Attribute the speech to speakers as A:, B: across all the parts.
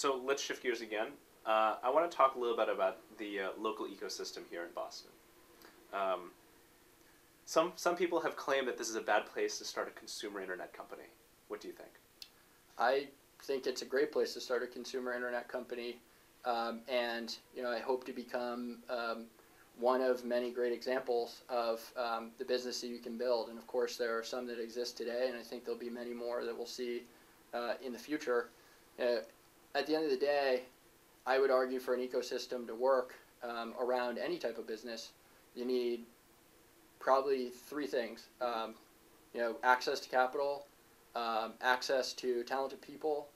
A: So let's shift gears again. I want to talk a little bit about the local ecosystem here in Boston. Um, some people have claimed that this is a bad place to start a consumer internet company. What do you think?
B: I think it's a great place to start a consumer internet company, and I hope to become one of many great examples of the business that you can build. And of course, there are some that exist today, and I think there'll be many more that we'll see in the future. At the end of the day, I would argue for an ecosystem to work around any type of business, you need probably three things. Access to capital, access to talented people,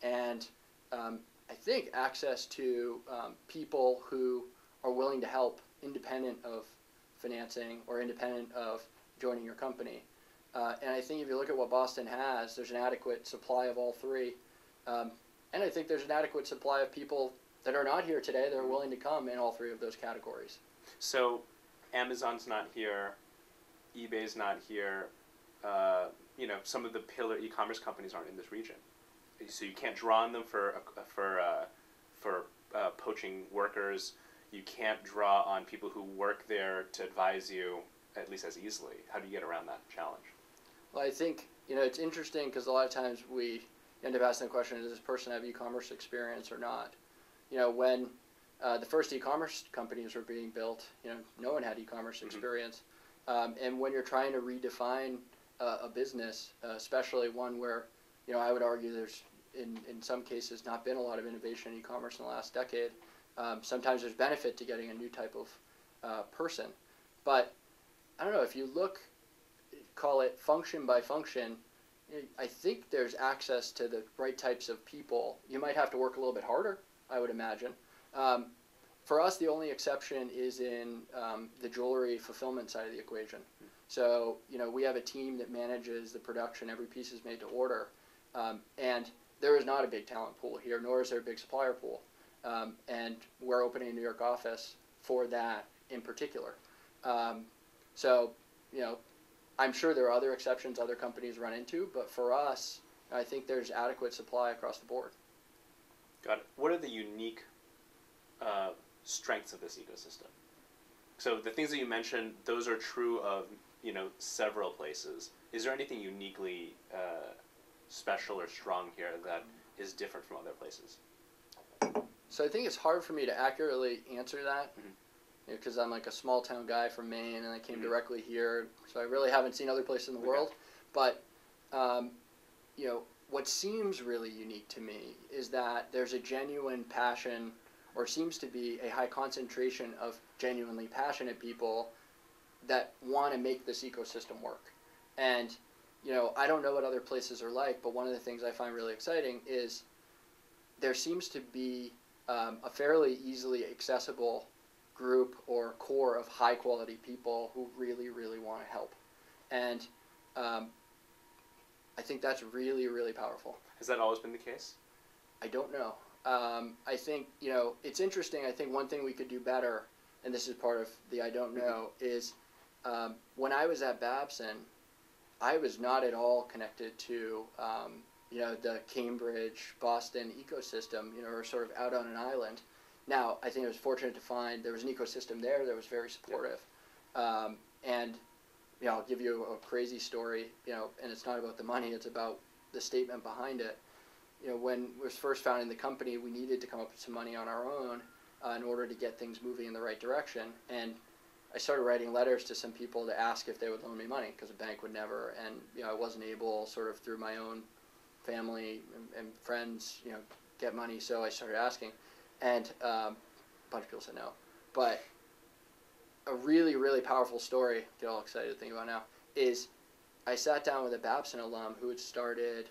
B: and I think access to people who are willing to help independent of financing or independent of joining your company. And I think if you look at what Boston has, there's an adequate supply of all three. And I think there's an adequate supply of people that are not here today that are willing to come in all three of those categories.
A: So Amazon's not here, eBay's not here. Some of the pillar e-commerce companies aren't in this region, so you can't draw on them for poaching workers. You can't draw on people who work there to advise you, at least as easily. How do you get around that challenge?
B: Well, I think it's interesting because a lot of times we end up asking the question: does this person have e-commerce experience or not? When the first e-commerce companies were being built, no one had e-commerce experience, and when you're trying to redefine a business, especially one where, I would argue there's, in some cases, not been a lot of innovation in e-commerce in the last decade. Sometimes there's benefit to getting a new type of person. But, I don't know, if you look, call it function by function, I think there's access to the right types of people. You might have to work a little bit harder, I would imagine. For us, the only exception is in the jewelry fulfillment side of the equation. So, we have a team that manages the production. Every piece is made to order. And there is not a big talent pool here, nor is there a big supplier pool. And we're opening a New York office for that in particular. So, I'm sure there are other exceptions other companies run into, but for us, I think there's adequate supply across the board.
A: Got it. What are the unique strengths of this ecosystem? So the things that you mentioned, those are true of several places. Is there anything uniquely special or strong here that is different from other places?
B: So I think it's hard for me to accurately answer that because I'm like a small town guy from Maine and I came directly here, so I really haven't seen other places in the world. But what seems really unique to me is that there's a genuine passion, or seems to be a high concentration of genuinely passionate people that want to make this ecosystem work. And I don't know what other places are like, but one of the things I find really exciting is there seems to be a fairly easily accessible group or core of high quality people who really, really want to help. And I think that's really, really powerful.
A: Has that always been the case?
B: I don't know. I think, it's interesting. I think one thing we could do better, and this is part of the I don't know, is when I was at Babson, I was not at all connected to, the Cambridge, Boston ecosystem, or sort of out on an island. Now, I think I was fortunate to find there was an ecosystem there that was very supportive. And, I'll give you a crazy story, and it's not about the money, it's about the statement behind it. When we was first founding the company, we needed to come up with some money on our own in order to get things moving in the right direction. And I started writing letters to some people to ask if they would loan me money, because a bank would never, and I wasn't able, sort of through my own family and friends, get money. So I started asking, and a bunch of people said no. But a really, really powerful story, get all excited to think about now, is I sat down with a Babson alum who had started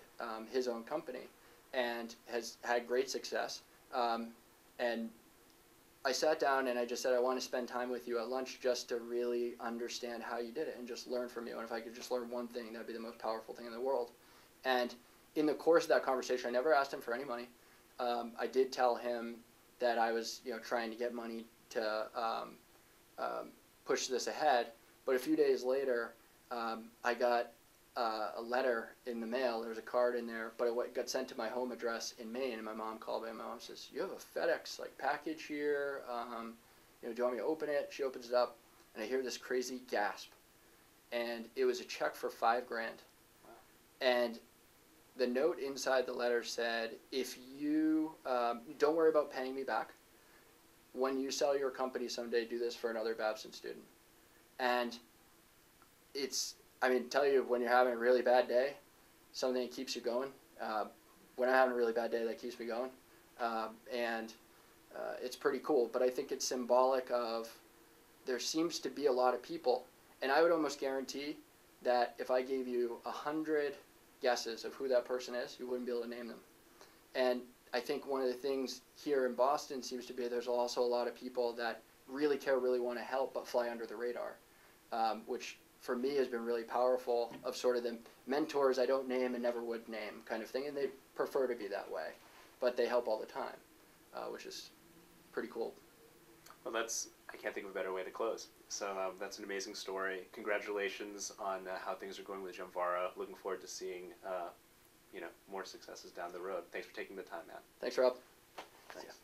B: his own company and has had great success. And I sat down and I just said, I want to spend time with you at lunch just to really understand how you did it and just learn from you. And if I could just learn one thing, that'd be the most powerful thing in the world. And in the course of that conversation, I never asked him for any money. I did tell him that I was, trying to get money to push this ahead. But a few days later, I got a letter in the mail. There was a card in there, but it got sent to my home address in Maine. And my mom called me, and my mom says, "You have a FedEx like package here. Do you want me to open it?" She opens it up, and I hear this crazy gasp, and it was a check for $5,000.
A: Wow.
B: And the note inside the letter said, "If you don't worry about paying me back. When you sell your company someday, do this for another Babson student." And tell you, when you're having a really bad day, something that keeps you going. When I'm having a really bad day, that keeps me going. It's pretty cool. But I think it's symbolic of, there seems to be a lot of people, and I would almost guarantee that if I gave you 100 guesses of who that person is, you wouldn't be able to name them. And I think one of the things here in Boston seems to be, there's also a lot of people that really care, really want to help, but fly under the radar, which for me has been really powerful, of sort of the mentors I don't name and never would name kind of thing, and they prefer to be that way, but they help all the time, which is pretty cool.
A: Well, I can't think of a better way to close. So that's an amazing story. Congratulations on how things are going with Jamvara. Looking forward to seeing more successes down the road. Thanks for taking the time, Matt.
B: Thanks, Rob.
A: Thanks.